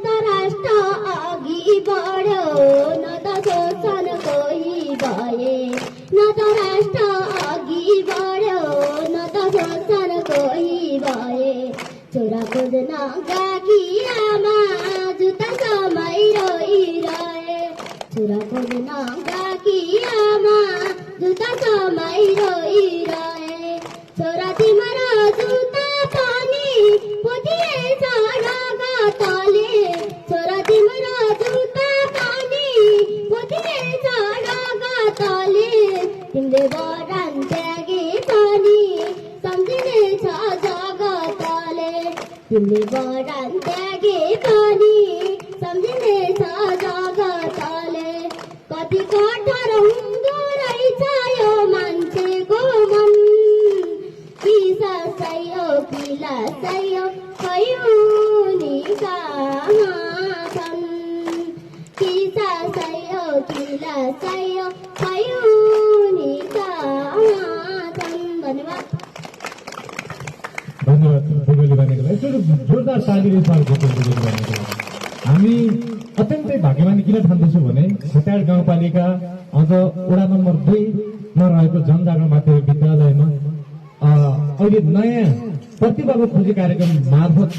त राष्ट्र अघि बढ्यो न त शोषण कोही भए न त राष्ट्र अघि बढ्यो न त शोषण कोही भए छोरा खोज्न गएकी आमा जुत्ता समय रोइरहे छोरा खोज्न गएकी आमा जुत्ता समय रोइरहे छोरा तिम्रो जुत्ता पनि पोतिएछ रगतले छोरा तिम्रो जुत्ता पनि पोतिएछ रगतले तिमीले वरदान त्यागे पनि सम्झिनेछ जगतले तिमीले वरदान त्यागे पनि सम्झिनेछ जगतले कति कठोर हुँदो रहेछ यो मान्छेको मन कि ससैयो कि लसैयो खैउनी कहाँ छन् कि ससैयो कि लसैयो खैउनी कहाँ छन्। धन्यवाद। धन्यवाद बुबेले भनेको एकचोटि जोरदार तालीले स्वागत गर्छु बुबेले भनेको। हामी अत्यन्तै भाग्यमानी किन ठान्दैछौँ भने खोटाड गाउँपालिका अझ वडा नम्बर 2 मा रहेको जनजागरण माध्यमिक विद्यालयमा अहिले नयाँ प्रतिभाको खोजी कार्यक्रम मार्फत